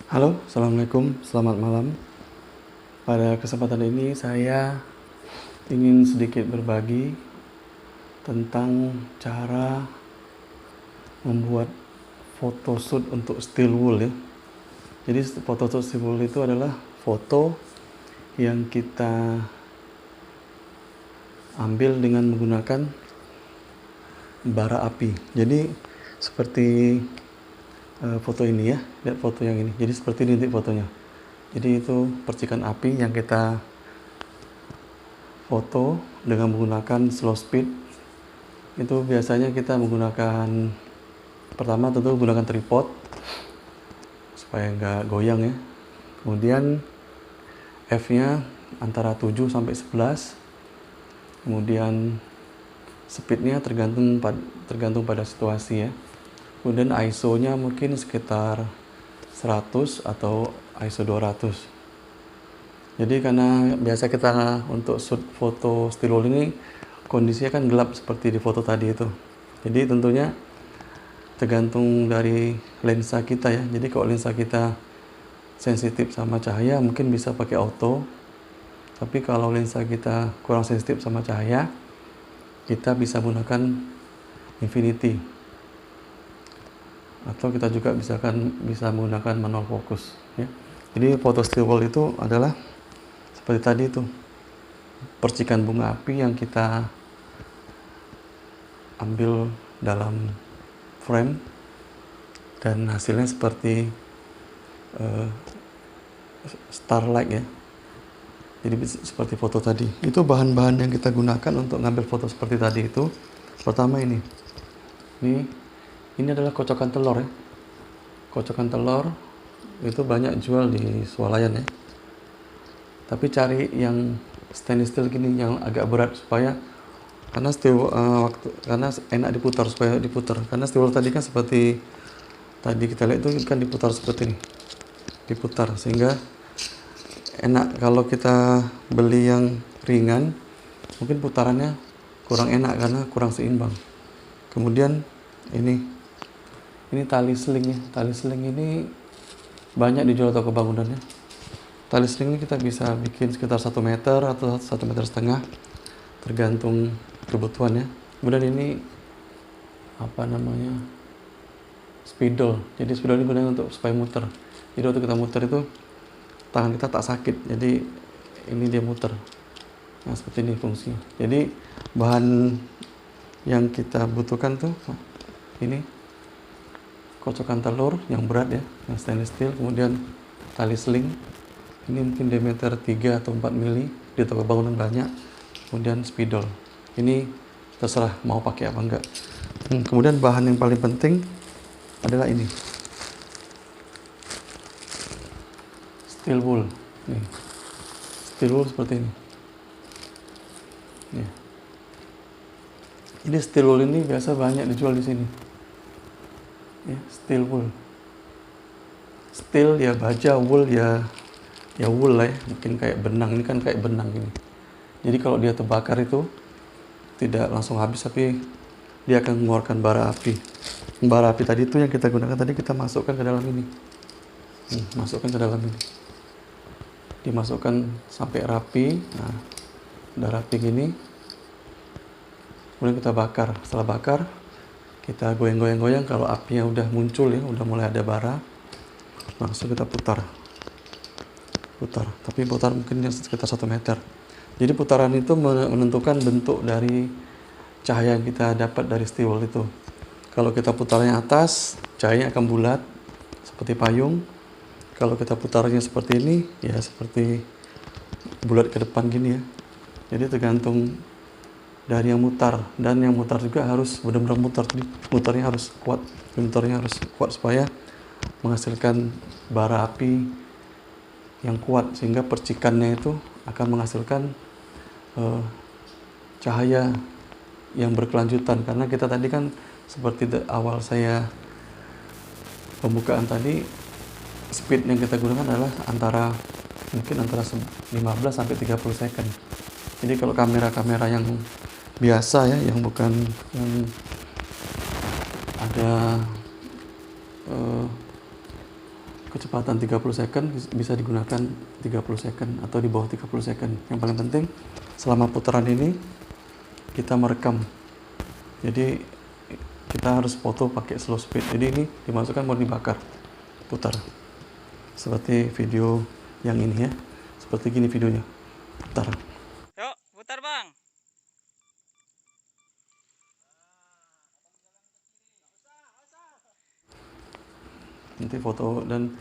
Halo, Assalamualaikum, selamat malam. Pada kesempatan ini saya ingin sedikit berbagi tentang cara membuat photoshoot untuk still wool ya. Jadi photoshoot still wool itu adalah foto yang kita ambil dengan menggunakan bara api. Jadi seperti foto ini ya, lihat foto yang ini. Jadi seperti ini titik fotonya. Jadi itu percikan api yang kita foto dengan menggunakan slow speed. Itu biasanya kita menggunakan, pertama tentu menggunakan tripod supaya nggak goyang ya. Kemudian f-nya antara 7 sampai 11. Kemudian speednya tergantung pada situasi ya. Kemudian ISO-nya mungkin sekitar 100 atau ISO 200. Jadi karena biasa kita untuk shoot foto still wool ini kondisinya kan gelap seperti di foto tadi itu. Jadi tentunya tergantung dari lensa kita ya. Jadi kalau lensa kita sensitif sama cahaya mungkin bisa pakai auto. Tapi kalau lensa kita kurang sensitif sama cahaya, kita bisa menggunakan infinity. Atau kita juga bisa menggunakan manual focus ya. Jadi foto still wool itu adalah seperti tadi itu, percikan bunga api yang kita ambil dalam frame dan hasilnya seperti starlight ya. Jadi seperti foto tadi. Itu bahan-bahan yang kita gunakan untuk ngambil foto seperti tadi itu. Pertama ini adalah kocokan telur ya. Kocokan telur itu banyak jual di swalayan ya. Tapi cari yang stainless steel gini yang agak berat supaya karena karena enak diputar, supaya diputar. Karena steel tadi kan seperti tadi kita lihat itu kan diputar seperti ini. Diputar sehingga enak. Kalau kita beli yang ringan mungkin putarannya kurang enak karena kurang seimbang. Kemudian ini tali sling ya. Tali sling ini banyak dijual toko bangunan ya. Tali sling ini kita bisa bikin sekitar 1 meter atau 1,5 meter, tergantung kebutuhan ya. Kemudian ini spidol. Jadi spidol ini gunanya untuk supaya muter. Jadi waktu kita muter itu tangan kita tak sakit. Jadi ini dia muter. Nah seperti ini fungsinya. Jadi bahan yang kita butuhkan tuh ini kocokan telur yang berat ya, yang stainless steel. Kemudian tali sling, ini mungkin diameter 3 atau 4 mili, di toko bangunan banyak. Kemudian spidol, ini terserah mau pakai apa enggak. Kemudian bahan yang paling penting adalah ini, still wool. Nih, still wool seperti ini. Nih. Ini still wool ini biasa banyak dijual di sini. Ya, still wool. Still ya baja, wool ya wool lah ya. Mungkin kayak benang, ini kan kayak benang gini. Jadi kalau dia terbakar itu tidak langsung habis, tapi dia akan mengeluarkan bara api. Bara api tadi itu yang kita gunakan tadi, kita masukkan ke dalam ini. Masukkan ke dalam ini. Dimasukkan sampai rapi. Nah, udah rapi gini. Kemudian kita bakar. Setelah bakar, kita goyang-goyang-goyang. Kalau apinya udah muncul ya, udah mulai ada bara, langsung kita putar. Tapi putar mungkin sekitar 1 meter. Jadi putaran itu menentukan bentuk dari cahaya yang kita dapat dari still wool itu. Kalau kita putarnya atas, cahayanya akan bulat seperti payung. Kalau kita putarnya seperti ini, ya seperti bulat ke depan gini ya. Jadi tergantung dari yang mutar, dan yang mutar juga harus benar-benar mutarnya harus kuat supaya menghasilkan bara api yang kuat, sehingga percikannya itu akan menghasilkan cahaya yang berkelanjutan. Karena kita tadi kan seperti awal saya pembukaan tadi, speed yang kita gunakan adalah mungkin antara 15 sampai 30 second. Jadi kalau kamera-kamera yang biasa ya, yang bukan yang ada kecepatan 30 second bisa digunakan 30 second atau di bawah 30 second. Yang paling penting selama putaran ini kita merekam. Jadi kita harus foto pakai slow speed. Jadi ini dimasukkan mau dibakar, putar. Seperti video yang ini ya. Seperti gini videonya. Putar. Yuk, putar bang. Nanti foto dan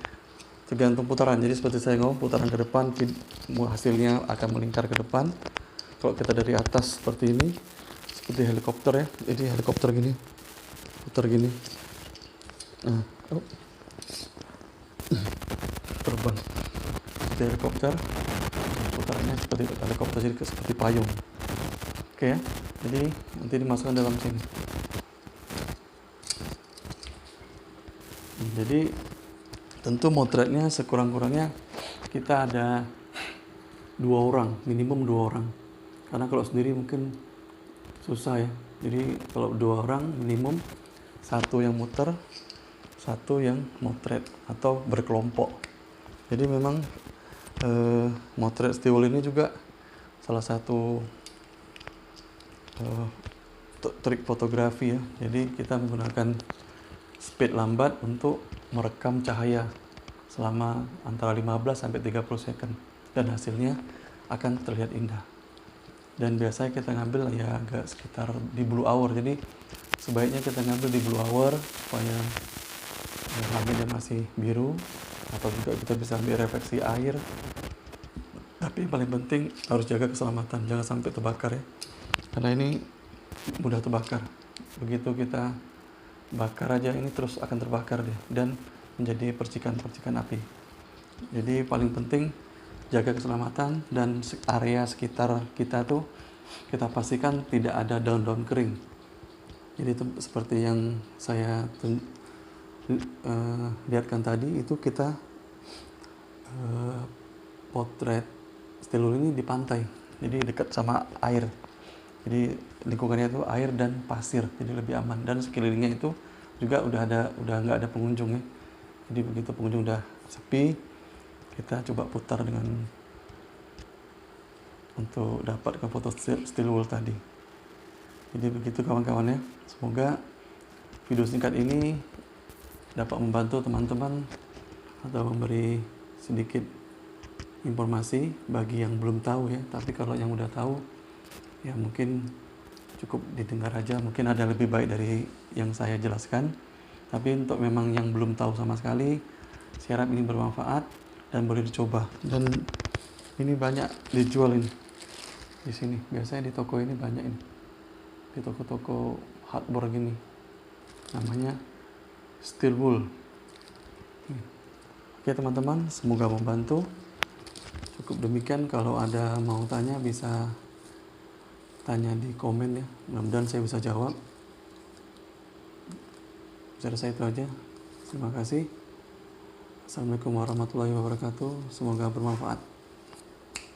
tergantung putaran. Jadi seperti saya ngomong, putaran ke depan hasilnya akan melingkar ke depan. Kalau kita dari atas seperti ini, seperti helikopter ya. Jadi helikopter gini, putar gini. Nah, terbang seperti helikopter. Putarannya seperti helikopter, jadi seperti payung. Oke ya. Jadi nanti dimasukkan dalam sini. Jadi tentu motretnya sekurang-kurangnya kita ada 2 orang, minimum 2 orang. Karena kalau sendiri mungkin susah ya. Jadi kalau 2 orang minimum, 1 yang muter, 1 yang motret atau berkelompok. Jadi memang motret still ini juga salah satu trik fotografi ya. Jadi kita menggunakan speed lambat untuk merekam cahaya selama antara 15 sampai 30 second dan hasilnya akan terlihat indah. Dan biasanya kita ngambil ya agak sekitar di blue hour. Jadi sebaiknya kita ngambil di blue hour supaya langitnya masih biru, atau juga kita bisa ambil refleksi air. Tapi yang paling penting harus jaga keselamatan, jangan sampai terbakar ya. Karena ini mudah terbakar. Begitu kita bakar aja ini terus akan terbakar deh dan menjadi percikan-percikan api. Jadi paling penting jaga keselamatan dan area sekitar kita tuh kita pastikan tidak ada daun-daun kering. Jadi itu seperti yang saya lihatkan tadi, itu kita potret still ini di pantai, jadi dekat sama air. Jadi lingkungannya itu air dan pasir, jadi lebih aman. Dan sekelilingnya itu juga udah nggak ada pengunjung ya. Jadi begitu pengunjung udah sepi, kita coba putar untuk dapat ke foto still world tadi. Jadi begitu kawan-kawan ya. Semoga video singkat ini dapat membantu teman-teman atau memberi sedikit informasi bagi yang belum tahu ya. Tapi kalau yang udah tahu, ya mungkin cukup didengar aja, mungkin ada lebih baik dari yang saya jelaskan. Tapi untuk memang yang belum tahu sama sekali, saya harap ini bermanfaat dan boleh dicoba. Dan ini banyak dijual ini di sini, biasanya di toko ini banyak ini, di toko-toko hardware gini, namanya Steel Wool. Oke teman-teman, semoga membantu. Cukup demikian, kalau ada mau tanya bisa tanya di komen ya, mudah-mudahan saya bisa jawab. Saya rasa itu aja. Terima kasih. Assalamualaikum warahmatullahi wabarakatuh. Semoga bermanfaat.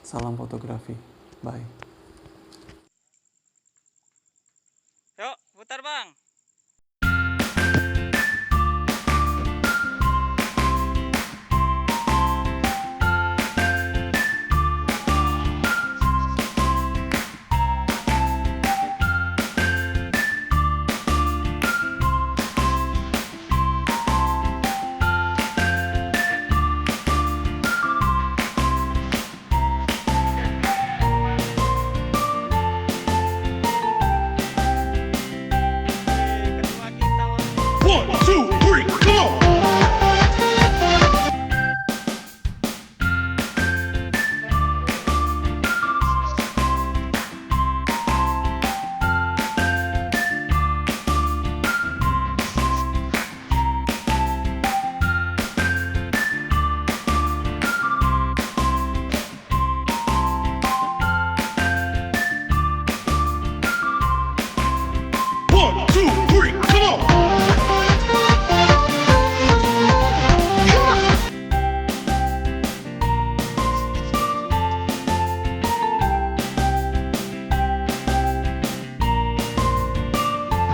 Salam fotografi. Bye.